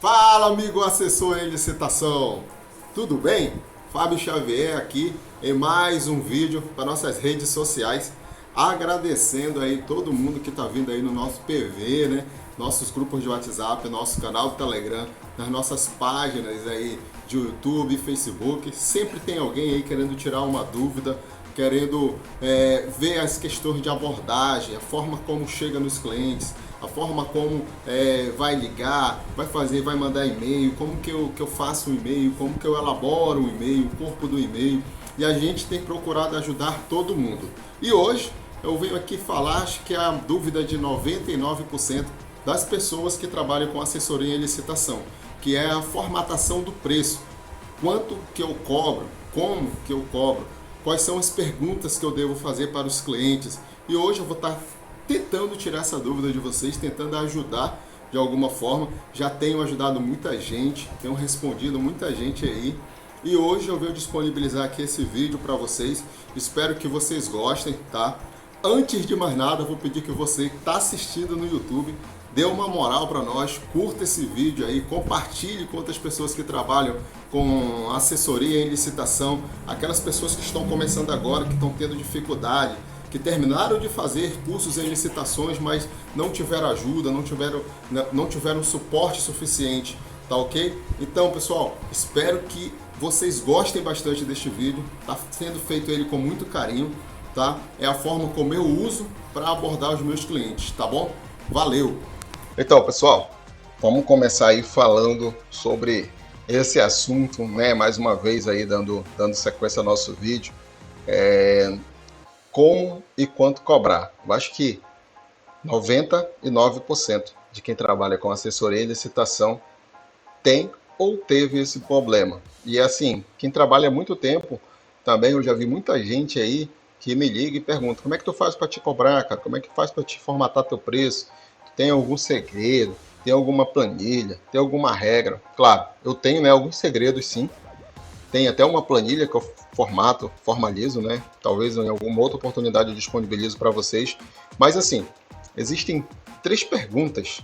Fala, amigo assessor em licitação, tudo bem? Fábio Xavier aqui em mais um vídeo para nossas redes sociais, agradecendo aí todo mundo que está vindo aí no nosso PV, né? Nossos grupos de WhatsApp, nosso canal do Telegram, nas nossas páginas aí de YouTube, Facebook, sempre tem alguém aí querendo tirar uma dúvida, querendo ver as questões de abordagem, a forma como chega nos clientes, a forma como vai ligar, vai fazer, vai mandar e-mail, como que eu faço um e-mail, como que eu elaboro um e-mail, o corpo do e-mail. E a gente tem procurado ajudar todo mundo. E hoje eu venho aqui falar, acho que é a dúvida de 99% das pessoas que trabalham com assessoria em licitação, que é a formatação do preço. Quanto que eu cobro, como que eu cobro, quais são as perguntas que eu devo fazer para os clientes. E hoje eu vou estar tentando tirar essa dúvida de vocês, tentando ajudar de alguma forma. Já tenho ajudado muita gente, tenho respondido muita gente aí. E hoje eu venho disponibilizar aqui esse vídeo para vocês. Espero que vocês gostem, tá? Antes de mais nada, eu vou pedir que você que está assistindo no YouTube dê uma moral para nós, curta esse vídeo aí, compartilhe com outras pessoas que trabalham com assessoria em licitação, aquelas pessoas que estão começando agora, que estão tendo dificuldade, que terminaram de fazer cursos em licitações, mas não tiveram ajuda, não tiveram suporte suficiente, tá ok? Então, pessoal, espero que vocês gostem bastante deste vídeo, tá sendo feito ele com muito carinho, tá? É a forma como eu uso para abordar os meus clientes, tá bom? Valeu! Então, pessoal, vamos começar aí falando sobre esse assunto, né? Mais uma vez aí dando sequência ao nosso vídeo. Como e quanto cobrar. Eu acho que 99% de quem trabalha com assessoria e licitação tem ou teve esse problema. E assim, quem trabalha há muito tempo, também eu já vi muita gente aí que me liga e pergunta: como é que tu faz para te cobrar, cara? Como é que faz para te formatar teu preço? Tu tem algum segredo? Tem alguma planilha? Tem alguma regra? Claro, eu tenho, né, alguns segredos sim. Tem até uma planilha que eu formalizo, né? Talvez em alguma outra oportunidade eu disponibilizo para vocês. Mas assim, existem 3 perguntas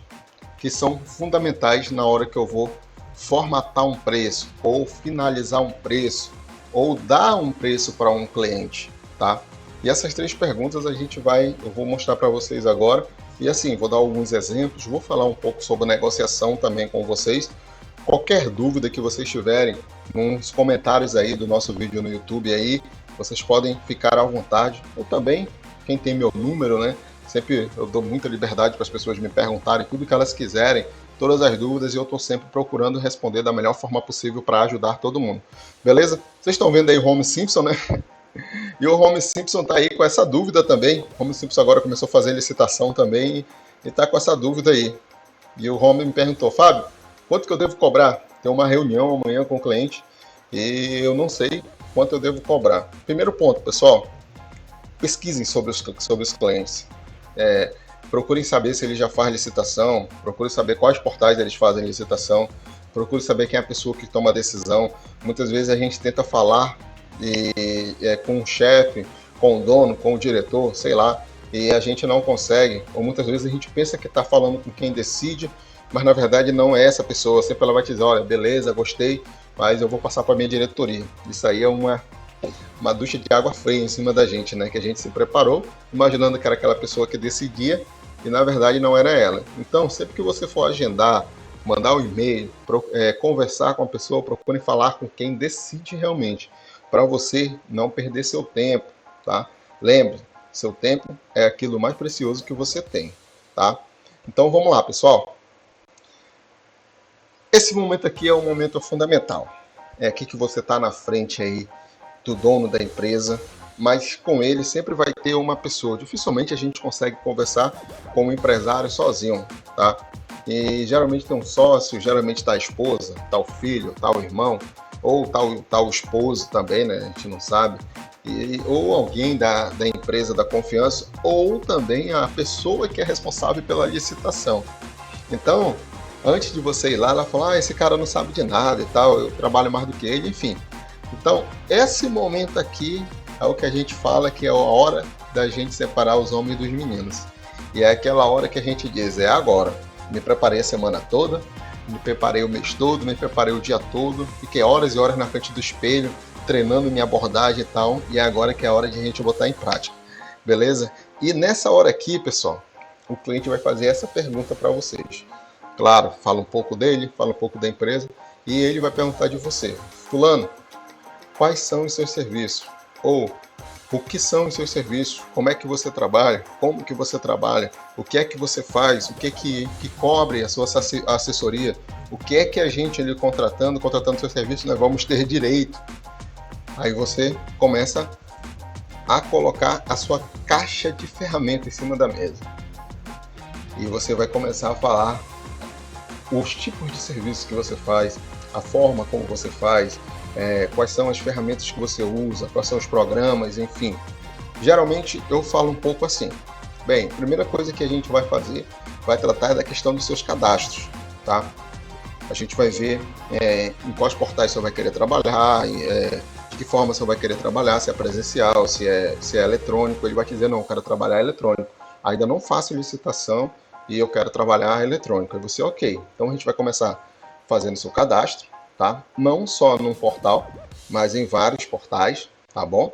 que são fundamentais na hora que eu vou formatar um preço, ou finalizar um preço, ou dar um preço para um cliente, tá? E essas 3 perguntas eu vou mostrar para vocês agora. E assim, vou dar alguns exemplos, vou falar um pouco sobre negociação também com vocês. Qualquer dúvida que vocês tiverem nos comentários aí do nosso vídeo no YouTube aí, vocês podem ficar à vontade. Ou também, quem tem meu número, né? Sempre eu dou muita liberdade para as pessoas me perguntarem tudo que elas quiserem, todas as dúvidas, e eu estou sempre procurando responder da melhor forma possível para ajudar todo mundo. Beleza? Vocês estão vendo aí o Home Simpson, né? E o Home Simpson está aí com essa dúvida também. O Home Simpson agora começou a fazer licitação também e está com essa dúvida aí. E o Home me perguntou: Fábio, quanto que eu devo cobrar? Tem uma reunião amanhã com o cliente e eu não sei quanto eu devo cobrar. Primeiro ponto, pessoal, pesquisem sobre os clientes. Procurem saber se ele já faz licitação, procurem saber quais portais eles fazem licitação, procurem saber quem é a pessoa que toma a decisão. Muitas vezes a gente tenta falar com o chefe, com o dono, com o diretor, sei lá, e a gente não consegue, ou muitas vezes a gente pensa que está falando com quem decide, mas na verdade não é essa pessoa. Sempre ela vai te dizer: olha, beleza, gostei, mas eu vou passar para a minha diretoria. Isso aí é uma ducha de água fria em cima da gente, né? Que a gente se preparou, imaginando que era aquela pessoa que decidia, e na verdade não era ela. Então, sempre que você for agendar, mandar um e-mail, conversar com a pessoa, procure falar com quem decide realmente, para você não perder seu tempo, tá? Lembre, seu tempo é aquilo mais precioso que você tem, tá? Então vamos lá, pessoal. Esse momento aqui é um momento fundamental. É aqui que você está na frente aí do dono da empresa, mas com ele sempre vai ter uma pessoa. Dificilmente a gente consegue conversar com um empresário sozinho, tá? E geralmente tem um sócio, geralmente está a esposa, está o filho, está o irmão, ou tá o esposo também, né? A gente não sabe. Ou alguém da empresa da confiança, ou também a pessoa que é responsável pela licitação. Então, antes de você ir lá, ela fala: esse cara não sabe de nada e tal, eu trabalho mais do que ele, enfim. Então, esse momento aqui é o que a gente fala que é a hora da gente separar os homens dos meninos. E é aquela hora que a gente diz: é agora. Me preparei a semana toda, me preparei o mês todo, me preparei o dia todo, fiquei horas e horas na frente do espelho, treinando minha abordagem e tal, e agora que é a hora de a gente botar em prática, beleza? E nessa hora aqui, pessoal, o cliente vai fazer essa pergunta para vocês. Claro, fala um pouco dele, fala um pouco da empresa, e ele vai perguntar de você: fulano, quais são os seus serviços? Ou o que são os seus serviços? Como é que você trabalha? Como que você trabalha? O que é que você faz? O que é que cobre a sua assessoria? O que é que a gente ali contratando seu serviço, nós vamos ter direito? Aí você começa a colocar a sua caixa de ferramentas em cima da mesa. E você vai começar a falar os tipos de serviços que você faz, a forma como você faz, quais são as ferramentas que você usa, quais são os programas, enfim. Geralmente eu falo um pouco assim. Bem, a primeira coisa que a gente vai fazer, vai tratar da questão dos seus cadastros, tá? A gente vai ver em quais portais você vai querer trabalhar, de que forma você vai querer trabalhar, se é presencial, se é eletrônico. Ele vai te dizer: não, eu quero trabalhar eletrônico. Ainda não faço licitação e eu quero trabalhar eletrônico. Aí você, ok. Então a gente vai começar fazendo seu cadastro, tá? Não só num portal, mas em vários portais, tá bom?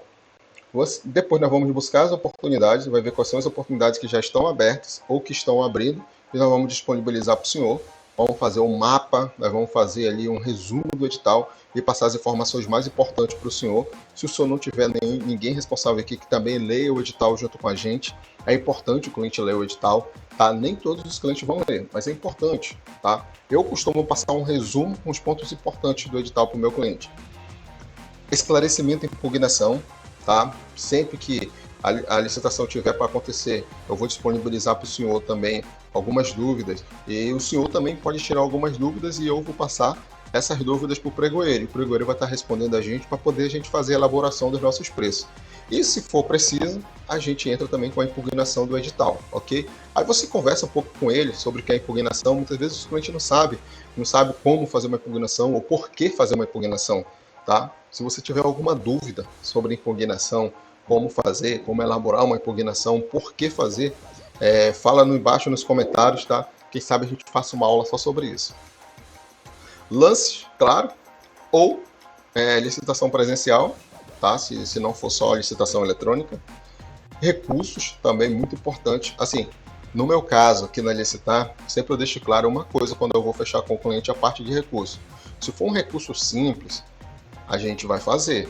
Depois nós vamos buscar as oportunidades, vai ver quais são as oportunidades que já estão abertas ou que estão abrindo, e nós vamos disponibilizar para o senhor. Vamos fazer um mapa, nós vamos fazer ali um resumo do edital e passar as informações mais importantes para o senhor. Se o senhor não tiver ninguém responsável aqui que também leia o edital junto com a gente, é importante o cliente ler o edital, tá? Nem todos os clientes vão ler, mas é importante, tá? Eu costumo passar um resumo com os pontos importantes do edital para o meu cliente. Esclarecimento e impugnação, tá? Sempre que a licitação tiver para acontecer, eu vou disponibilizar para o senhor também algumas dúvidas, e o senhor também pode tirar algumas dúvidas e eu vou passar essas dúvidas para o pregoeiro. O pregoeiro vai estar respondendo a gente para poder a gente fazer a elaboração dos nossos preços. E se for preciso, a gente entra também com a impugnação do edital, ok? Aí você conversa um pouco com ele sobre o que é impugnação. Muitas vezes o cliente não sabe como fazer uma impugnação ou por que fazer uma impugnação, tá? Se você tiver alguma dúvida sobre impugnação, como fazer, como elaborar uma impugnação, por que fazer, fala embaixo nos comentários, tá? Quem sabe a gente faça uma aula só sobre isso. Lances, claro, ou licitação presencial, tá? Se não for só licitação eletrônica. Recursos, também muito importante. Assim, no meu caso, aqui na Licitar, sempre eu deixo claro uma coisa quando eu vou fechar com o cliente: a parte de recurso. Se for um recurso simples, a gente vai fazer,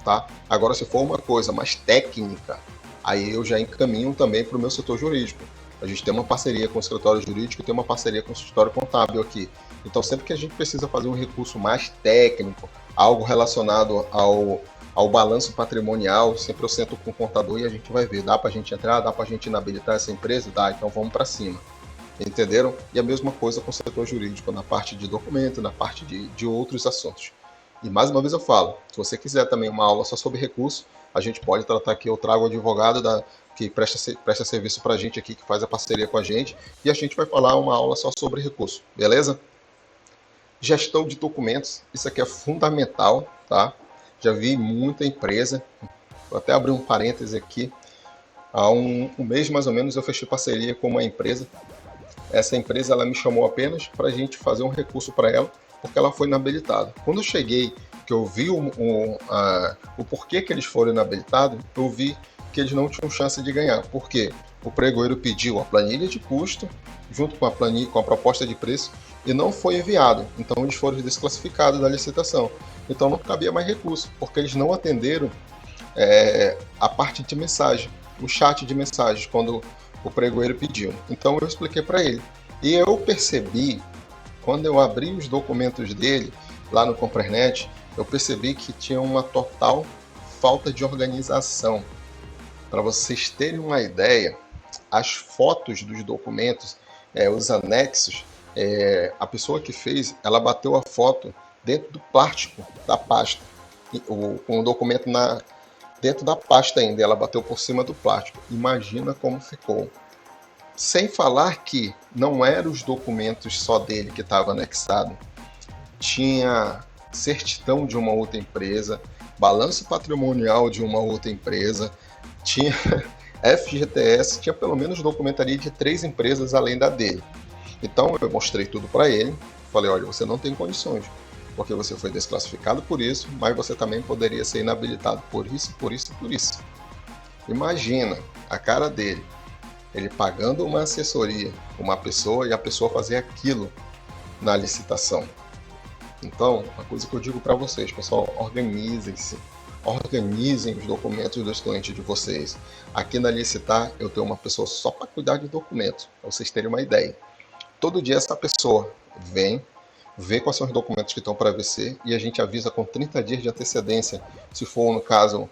tá? Agora, se for uma coisa mais técnica, aí eu já encaminho também para o meu setor jurídico. A gente tem uma parceria com o escritório jurídico e tem uma parceria com o escritório contábil aqui. Então, sempre que a gente precisa fazer um recurso mais técnico, algo relacionado ao balanço patrimonial, sempre eu sento com o contador e a gente vai ver, dá para a gente entrar, dá para a gente inabilitar essa empresa? Dá, então vamos para cima. Entenderam? E a mesma coisa com o setor jurídico, na parte de documento, na parte de outros assuntos. E mais uma vez eu falo, se você quiser também uma aula só sobre recurso, a gente pode tratar aqui. Eu trago o advogado que presta serviço para a gente aqui, que faz a parceria com a gente, e a gente vai falar uma aula só sobre recurso, beleza? Gestão de documentos, isso aqui é fundamental, tá? Já vi muita empresa, vou até abrir um parêntese aqui, há um mês mais ou menos eu fechei parceria com uma empresa. Essa empresa ela me chamou apenas para a gente fazer um recurso para ela, porque ela foi inabilitada. Quando eu cheguei, que eu vi o porquê que eles foram inabilitados, eu vi que eles não tinham chance de ganhar. Por quê? O pregoeiro pediu a planilha de custo, junto com a proposta de preço, e não foi enviado. Então eles foram desclassificados da licitação. Então não cabia mais recurso, porque eles não atenderam a parte de mensagem, o chat de mensagens, quando o pregoeiro pediu. Então eu expliquei para ele. E eu percebi, quando eu abri os documentos dele, lá no Comprenet, eu percebi que tinha uma total falta de organização. Para vocês terem uma ideia, as fotos dos documentos, os anexos, a pessoa que fez, ela bateu a foto dentro do plástico da pasta, com o documento dentro da pasta ainda, ela bateu por cima do plástico. Imagina como ficou. Sem falar que não eram os documentos só dele que estava anexado. Tinha certidão de uma outra empresa, balanço patrimonial de uma outra empresa, tinha FGTS, tinha pelo menos documentaria de 3 empresas além da dele. Então eu mostrei tudo para ele, falei, olha, você não tem condições, porque você foi desclassificado por isso, mas você também poderia ser inabilitado por isso, por isso, por isso. Imagina a cara dele, ele pagando uma assessoria, uma pessoa, e a pessoa fazer aquilo na licitação. Então, uma coisa que eu digo para vocês, pessoal, organizem-se. Organizem os documentos dos clientes de vocês. Aqui na Licitar, eu tenho uma pessoa só para cuidar de documentos, para vocês terem uma ideia. Todo dia essa pessoa vem, vê quais são os documentos que estão para vencer e a gente avisa com 30 dias de antecedência, se for, no caso,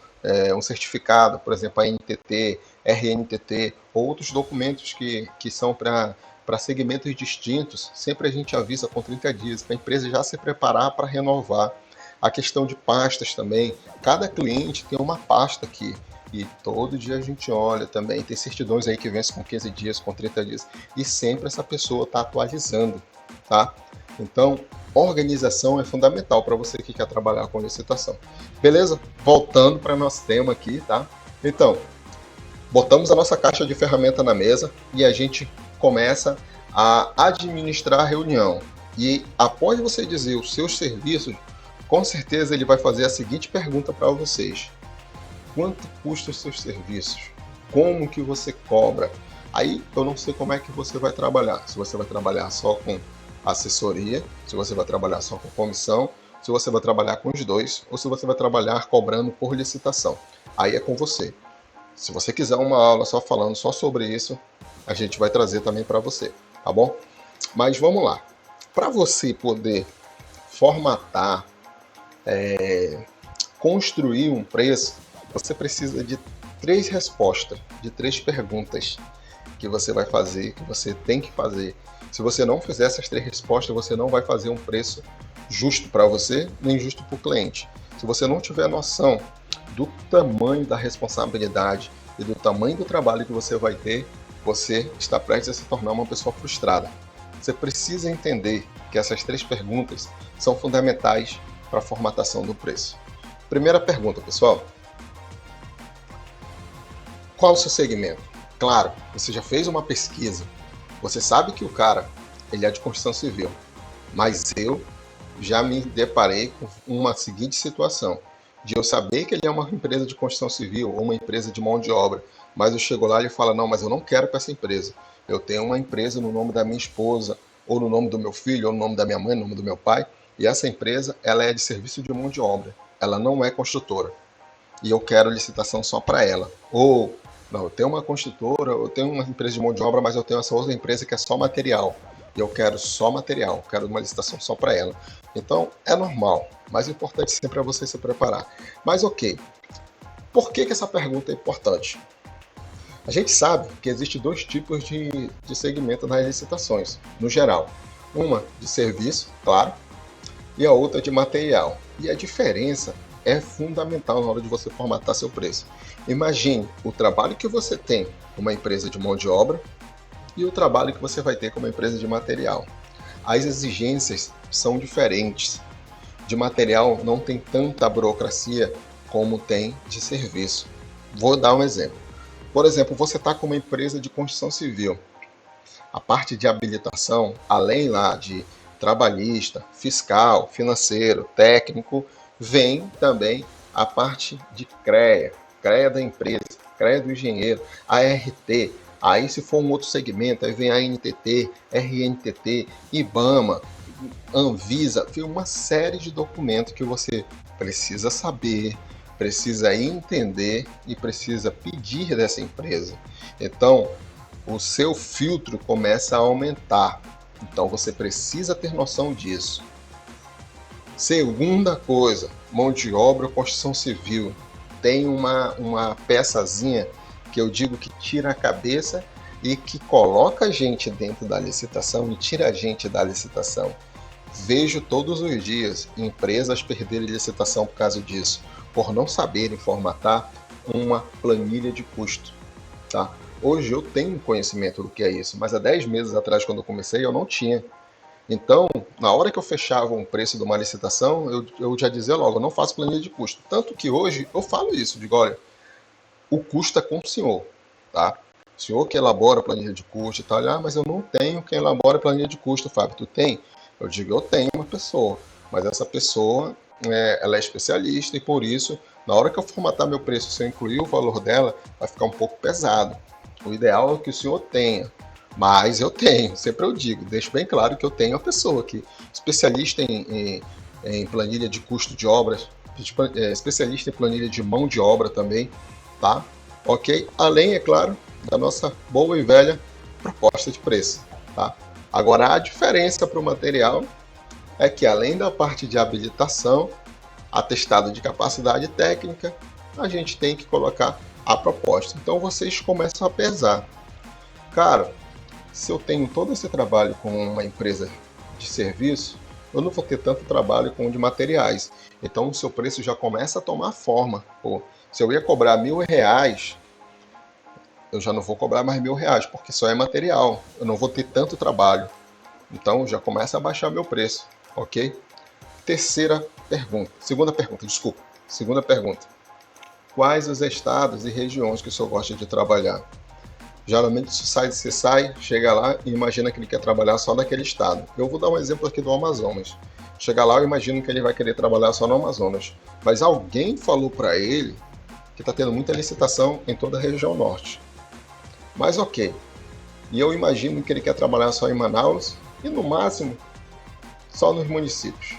um certificado, por exemplo, a NTT, RNTT, ou outros documentos que são para segmentos distintos, sempre a gente avisa com 30 dias, para a empresa já se preparar para renovar. A questão de pastas também, cada cliente tem uma pasta aqui, e todo dia a gente olha também, tem certidões aí que vencem com 15 dias, com 30 dias, e sempre essa pessoa está atualizando, tá? Então, organização é fundamental para você que quer trabalhar com licitação. Beleza? Voltando para nosso tema aqui, tá? Então, botamos a nossa caixa de ferramenta na mesa e a gente começa a administrar a reunião. E após você dizer os seus serviços, com certeza ele vai fazer a seguinte pergunta para vocês: quanto custa os seus serviços? Como que você cobra? Aí eu não sei como é que você vai trabalhar. Se você vai trabalhar só com assessoria, se você vai trabalhar só com comissão, se você vai trabalhar com os dois, ou se você vai trabalhar cobrando por licitação. Aí é com você. Se você quiser uma aula só falando só sobre isso, a gente vai trazer também para você, tá bom? Mas vamos lá. Para você poder formatar, construir um preço, você precisa de 3 respostas, de 3 perguntas que você vai fazer, que você tem que fazer. Se você não fizer essas 3 respostas, você não vai fazer um preço justo para você, nem justo para o cliente. Se você não tiver noção do tamanho da responsabilidade e do tamanho do trabalho que você vai ter, você está prestes a se tornar uma pessoa frustrada. Você precisa entender que essas 3 perguntas são fundamentais para a formatação do preço. Primeira pergunta, pessoal. Qual o seu segmento? Claro, você já fez uma pesquisa. Você sabe que o cara, ele é de construção civil. Mas eu já me deparei com uma seguinte situação. De eu saber que ele é uma empresa de construção civil ou uma empresa de mão de obra. Mas eu chego lá e ele fala, não, mas eu não quero para essa empresa. Eu tenho uma empresa no nome da minha esposa, ou no nome do meu filho, ou no nome da minha mãe, no nome do meu pai. E essa empresa, ela é de serviço de mão de obra. Ela não é construtora. E eu quero licitação só para ela. Ou, não, eu tenho uma construtora, eu tenho uma empresa de mão de obra, mas eu tenho essa outra empresa que é só material. E eu quero só material, eu quero uma licitação só para ela. Então, é normal, mas o importante sempre é você se preparar. Mas ok, por que essa pergunta é importante? A gente sabe que existem 2 tipos de segmento nas licitações, no geral. Uma de serviço, claro, e a outra de material. E a diferença é fundamental na hora de você formatar seu preço. Imagine o trabalho que você tem com uma empresa de mão de obra e o trabalho que você vai ter com uma empresa de material. As exigências são diferentes. De material não tem tanta burocracia como tem de serviço. Vou dar um exemplo. Por exemplo, você está com uma empresa de construção civil. A parte de habilitação, além lá de trabalhista, fiscal, financeiro, técnico, vem também a parte de CREA, CREA da empresa, CREA do engenheiro, ART. Aí se for um outro segmento, aí vem a NTT, RNTT, IBAMA, Anvisa, tem uma série de documentos que você precisa saber, precisa entender e precisa pedir dessa empresa. Então, o seu filtro começa a aumentar. Então, você precisa ter noção disso. Segunda coisa, mão de obra ou construção civil. Tem uma peçazinha que eu digo que tira a cabeça e que coloca a gente dentro da licitação e tira a gente da licitação. Vejo todos os dias empresas perderem licitação por causa disso, por não saberem formatar uma planilha de custo. Tá? Hoje eu tenho conhecimento do que é isso, mas há 10 meses atrás, quando eu comecei, eu não tinha. Então, na hora que eu fechava um preço de uma licitação, eu já dizia logo, eu não faço planilha de custo. Tanto que hoje eu falo isso, digo, olha, o custo é com o senhor, tá? O senhor que elabora a planilha de custo e tal, mas eu não tenho quem elabora a planilha de custo, Fábio, tu tem? Eu digo, eu tenho uma pessoa, mas essa pessoa, ela é especialista e por isso, na hora que eu formatar meu preço, se eu incluir o valor dela, vai ficar um pouco pesado. O ideal é que o senhor tenha, mas eu tenho, sempre eu digo, deixo bem claro que eu tenho uma pessoa aqui, especialista em planilha de custo de obras, especialista em planilha de mão de obra também, tá? Ok? Além, é claro, da nossa boa e velha proposta de preço, tá? Agora, a diferença para o material é que, além da parte de habilitação, atestado de capacidade técnica, a gente tem que colocar a proposta. Então, vocês começam a pesar. Cara, se eu tenho todo esse trabalho com uma empresa de serviço, eu não vou ter tanto trabalho com o de materiais. Então, o seu preço já começa a tomar forma. Pô, se eu ia cobrar R$ 1.000, eu já não vou cobrar mais R$ 1.000, porque só é material. Eu não vou ter tanto trabalho. Então, já começa a baixar meu preço, ok? Segunda pergunta. Quais os estados e regiões que o senhor gosta de trabalhar? Geralmente você sai, chega lá e imagina que ele quer trabalhar só naquele estado. Eu vou dar um exemplo aqui do Amazonas. Chega lá, eu imagino que ele vai querer trabalhar só no Amazonas. Mas alguém falou para ele que está tendo muita licitação em toda a região norte. Mas ok. E eu imagino que ele quer trabalhar só em Manaus e no máximo só nos municípios.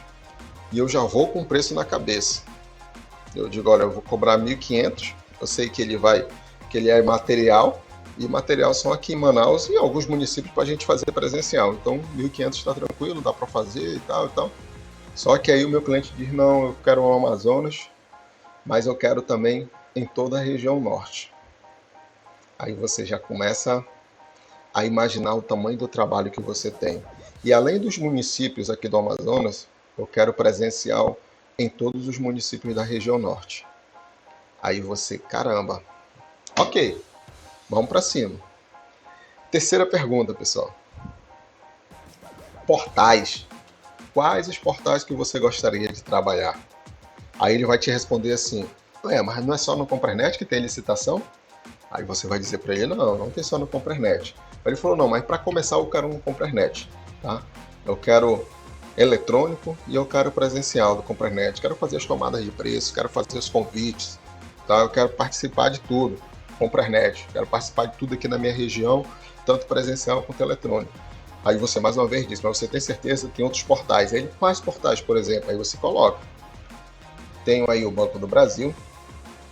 E eu já vou com o preço na cabeça. Eu digo, olha, eu vou cobrar 1.500. Eu sei que ele é material. E material são aqui em Manaus e alguns municípios para a gente fazer presencial. Então, 1.500 está tranquilo, dá para fazer e tal e tal. Só que aí o meu cliente diz, não, eu quero o Amazonas, mas eu quero também em toda a região norte. Aí você já começa a imaginar o tamanho do trabalho que você tem. E além dos municípios aqui do Amazonas, eu quero presencial em todos os municípios da região norte. Aí você, caramba, ok, vamos para cima. Terceira pergunta, pessoal. Portais. Quais os portais que você gostaria de trabalhar? Aí ele vai te responder assim, mas não é só no Compranet que tem licitação? Aí você vai dizer para ele, não tem só no Compranet. Aí ele falou, não, mas para começar eu quero um Compranet, tá? Eu quero eletrônico e eu quero presencial do Compranet. Quero fazer as tomadas de preço, quero fazer os convites, tá? Eu quero participar de tudo, Compranet. Quero participar de tudo aqui na minha região, tanto presencial quanto eletrônico. Aí você mais uma vez diz, mas você tem certeza que tem outros portais? Aí ele, quais portais, por exemplo? Aí você coloca. Tenho aí o Banco do Brasil,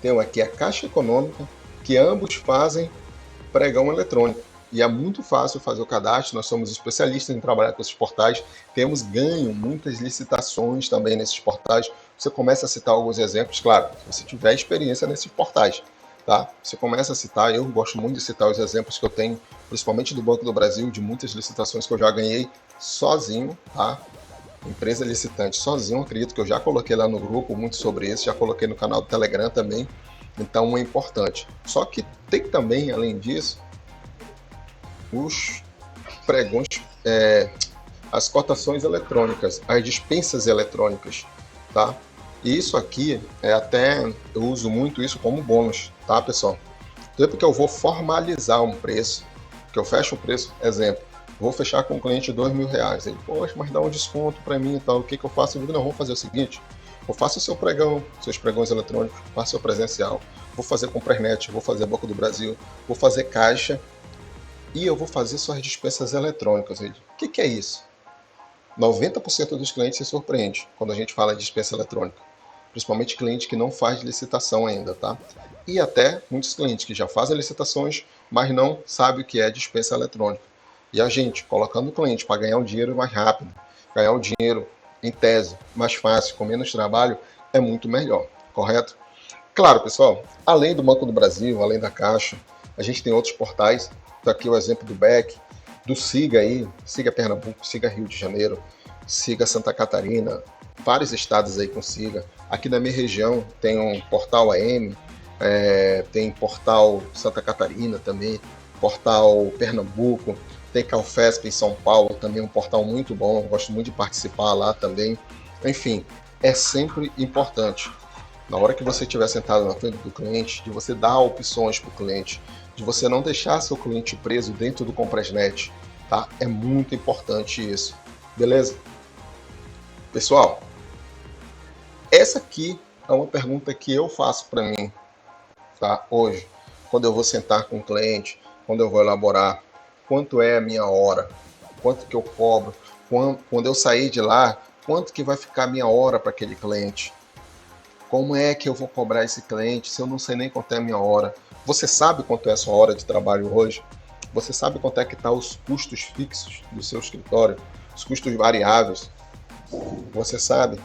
tenho aqui a Caixa Econômica, que ambos fazem pregão eletrônico. E é muito fácil fazer o cadastro, nós somos especialistas em trabalhar com esses portais, temos ganho muitas licitações também nesses portais. Você começa a citar alguns exemplos, claro, se você tiver experiência nesses portais. Tá? Você começa a citar, eu gosto muito de citar os exemplos que eu tenho, principalmente do Banco do Brasil, de muitas licitações que eu já ganhei sozinho, tá? Empresa licitante sozinho, acredito que eu já coloquei lá no grupo muito sobre isso, já coloquei no canal do Telegram também, então é importante. Só que tem também, além disso, os pregões, as cotações eletrônicas, as dispensas eletrônicas, tá? E isso aqui, eu uso muito isso como bônus, tá, pessoal? Sempre que eu vou formalizar um preço, que eu fecho o preço, exemplo, vou fechar com o cliente R$ 2.000. Ele, poxa, mas dá um desconto para mim e tal, o que eu faço? Eu digo, não, vamos fazer o seguinte, eu faço o seu pregão, seus pregões eletrônicos, faço o seu presencial, vou fazer Compranet, vou fazer Banco do Brasil, vou fazer Caixa e eu vou fazer suas dispensas eletrônicas. Ele, o que é isso? 90% dos clientes se surpreende quando a gente fala de dispensa eletrônica. Principalmente cliente que não faz licitação ainda, tá? E até muitos clientes que já fazem licitações, mas não sabem o que é dispensa eletrônica. E a gente, colocando o cliente para ganhar um dinheiro mais rápido, ganhar um dinheiro, em tese, mais fácil, com menos trabalho, é muito melhor, correto? Claro, pessoal, além do Banco do Brasil, além da Caixa, a gente tem outros portais. Tá aqui o exemplo do BEC, do SIGA aí, SIGA Pernambuco, SIGA Rio de Janeiro, SIGA Santa Catarina, vários estados aí com SIGA. Aqui na minha região tem um portal AM, tem portal Santa Catarina também, portal Pernambuco, tem Calfesp em São Paulo, também um portal muito bom, gosto muito de participar lá também. Enfim, é sempre importante, na hora que você estiver sentado na frente do cliente, de você dar opções para o cliente, de você não deixar seu cliente preso dentro do Compranet, tá? É muito importante isso, beleza? Pessoal, essa aqui é uma pergunta que eu faço para mim, tá? Hoje, quando eu vou sentar com o cliente, quando eu vou elaborar, quanto é a minha hora, quanto que eu cobro, quando eu sair de lá, quanto que vai ficar a minha hora para aquele cliente? Como é que eu vou cobrar esse cliente se eu não sei nem quanto é a minha hora? Você sabe quanto é a sua hora de trabalho hoje? Você sabe quanto é que estão os custos fixos do seu escritório? Os custos variáveis? Você sabe?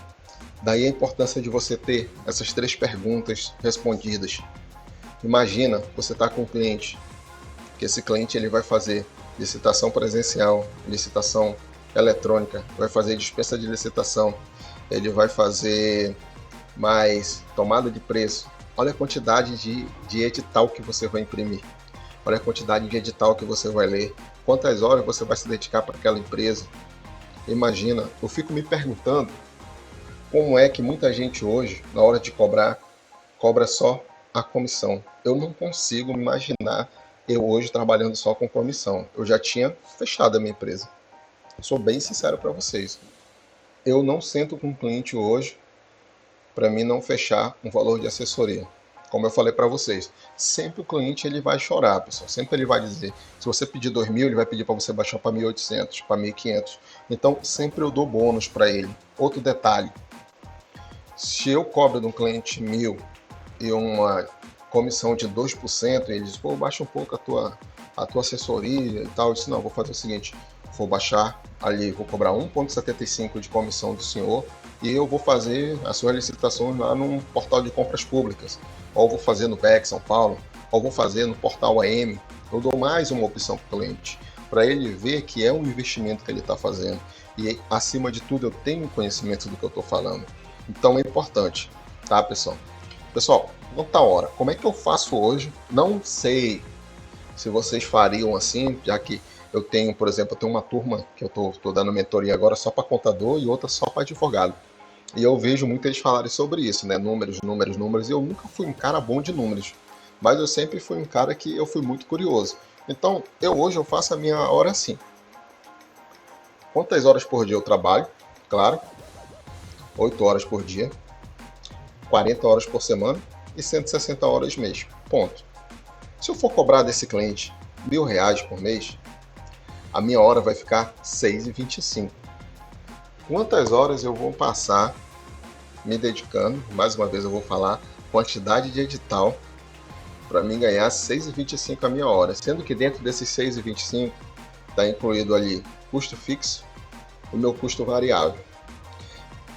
Daí a importância de você ter essas 3 perguntas respondidas. Imagina, você está com um cliente, que esse cliente ele vai fazer licitação presencial, licitação eletrônica, vai fazer dispensa de licitação, ele vai fazer mais tomada de preço. Olha a quantidade de edital que você vai imprimir. Olha a quantidade de edital que você vai ler. Quantas horas você vai se dedicar para aquela empresa. Imagina, eu fico me perguntando como é que muita gente hoje, na hora de cobrar, cobra só a comissão. Eu não consigo imaginar eu hoje trabalhando só com comissão. Eu já tinha fechado a minha empresa. Sou bem sincero para vocês. Eu não sento com um cliente hoje para mim não fechar um valor de assessoria. Como eu falei para vocês, sempre o cliente ele vai chorar, pessoal. Sempre ele vai dizer, se você pedir 2.000, ele vai pedir para você baixar para 1.800, para 1.500. Então, sempre eu dou bônus para ele. Outro detalhe, se eu cobro de um cliente 1.000 e uma comissão de 2%, ele diz, pô, baixa um pouco a tua assessoria e tal. Eu disse, não, vou fazer o seguinte, vou baixar ali, vou cobrar 1,75 de comissão do senhor e eu vou fazer as suas licitações lá num portal de compras públicas, ou vou fazer no BEC São Paulo, ou vou fazer no portal AM. Eu dou mais uma opção para o cliente, para ele ver que é um investimento que ele está fazendo e, acima de tudo, eu tenho conhecimento do que eu estou falando. Então é importante, tá, pessoal? Pessoal, não tá hora. Como é que eu faço hoje? Não sei se vocês fariam assim, já que eu tenho, por exemplo, eu tenho uma turma que eu tô dando mentoria agora só para contador e outra só para advogado. E eu vejo muito eles falarem sobre isso, né? Números, números, números. E eu nunca fui um cara bom de números, mas eu sempre fui um cara que eu fui muito curioso. Então, hoje eu faço a minha hora assim. Quantas horas por dia eu trabalho? Claro, 8 horas por dia, 40 horas por semana e 160 horas mês. Ponto. Se eu for cobrar desse cliente R$ 1.000 por mês, a minha hora vai ficar 6,25. Quantas horas eu vou passar me dedicando? Mais uma vez eu vou falar quantidade de edital para mim ganhar 6,25 a minha hora, sendo que dentro desses 6,25 está incluído ali custo fixo, o meu custo variável.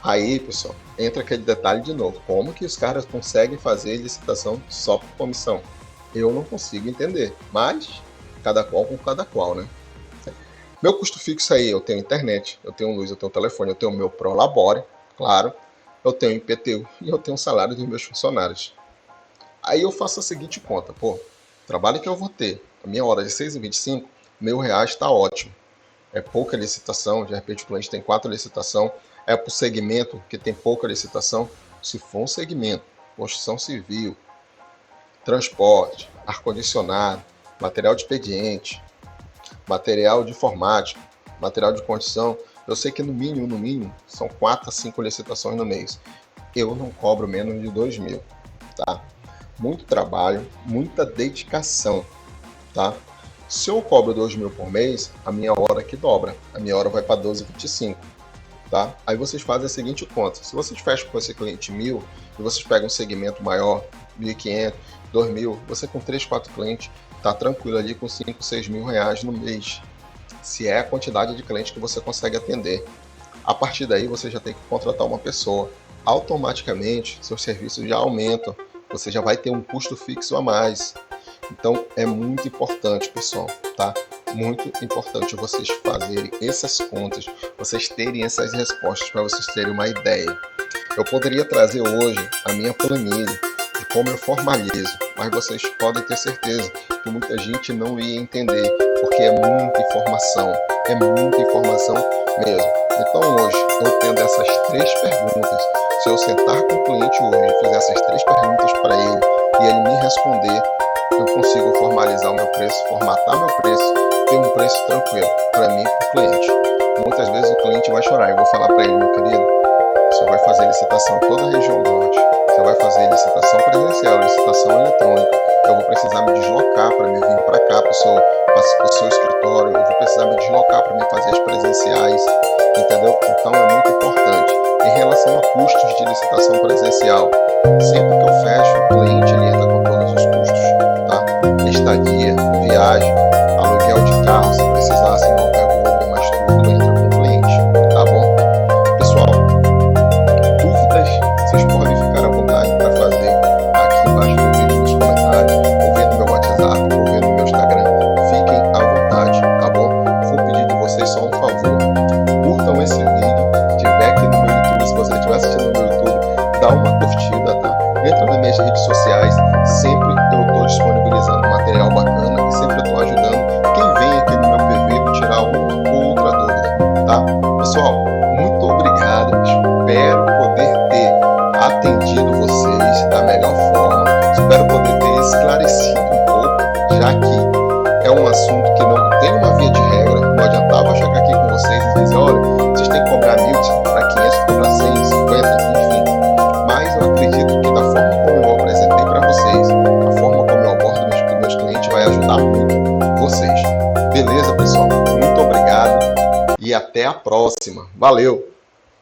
Aí, pessoal, entra aquele detalhe de novo. Como que os caras conseguem fazer licitação só por comissão? Eu não consigo entender, mas cada qual com cada qual, né? Meu custo fixo aí, eu tenho internet, eu tenho luz, eu tenho telefone, eu tenho o meu Prolabore, claro, eu tenho IPTU e eu tenho o salário dos meus funcionários. Aí eu faço a seguinte conta, pô, trabalho que eu vou ter, a minha hora de 6,25, R$ 1.000 está ótimo. É pouca licitação, de repente o cliente tem 4 licitações, é para o segmento que tem pouca licitação. Se for um segmento, construção civil, transporte, ar-condicionado, material de expediente, material de informática, material de construção, eu sei que no mínimo, são 4 a 5 licitações no mês. Eu não cobro menos de 2.000, tá? Muito trabalho, muita dedicação, tá? Se eu cobro 2.000 por mês, a minha hora que dobra. A minha hora vai para 12,25, tá? Aí vocês fazem a seguinte conta. Se vocês fecham com esse cliente 1.000 e vocês pegam um segmento maior, 1.500, 2.000, você com 3, 4 clientes, tá tranquilo ali com 5, 6 mil reais no mês. Se é a quantidade de clientes que você consegue atender. A partir daí você já tem que contratar uma pessoa. Automaticamente seus serviços já aumentam. Você já vai ter um custo fixo a mais. Então é muito importante, pessoal, tá? Muito importante vocês fazerem essas contas, vocês terem essas respostas para vocês terem uma ideia. Eu poderia trazer hoje a minha planilha de como eu formalizo, mas vocês podem ter certeza que muita gente não ia entender, porque é muita informação mesmo. Então hoje, eu tendo essas 3 perguntas, se eu sentar com o cliente hoje e fizer essas 3 perguntas para ele e ele me responder, eu consigo formalizar o meu preço, formatar meu preço, ter um preço tranquilo para mim e para o cliente. Muitas vezes o cliente vai chorar, eu vou falar para ele, meu querido, licitação em toda a região norte, você vai fazer licitação presencial, licitação eletrônica, eu vou precisar me deslocar para me vir para cá, para o seu escritório, eu vou precisar me deslocar para me fazer as presenciais, entendeu? Então é muito importante. Em relação a custos de licitação presencial, sempre que eu fecho, o cliente ele entra com todos os custos, tá? Estadia, viagem, aluguel de carro, se precisar, se não pega o Uber, mas tudo entra com o cliente, tá bom? Pessoal, dúvidas, vocês podem ficar à vontade para fazer aqui embaixo do vídeo nos comentários, ou ver no meu WhatsApp, ou ver no meu Instagram, fiquem à vontade, tá bom? Vou pedir de vocês só um favor, curtam esse vídeo, se estiver aqui no meu YouTube, se você estiver assistindo no meu YouTube, dá uma curtida, tá? Entra nas minhas redes sociais, sempre eu estou disponibilizando material bacana e sempre eu estou ajudando quem vem aqui no meu PV para tirar uma ou outra dúvida, tá? Pessoal, muito obrigado, espero poder ter atendido vocês da melhor forma, espero poder ter esclarecido um pouco, já que é um assunto que não tem uma via de regra, não adiantava eu chegar aqui com vocês e dizer, olha, vocês têm que cobrar 1.000, cobrar 500, cobrar 100, 50, enfim, mas eu acredito que da forma como eu apresentei para vocês, a forma como eu abordo meus clientes vai ajudar muito vocês. Beleza, pessoal? Muito obrigado e até a próxima. Valeu!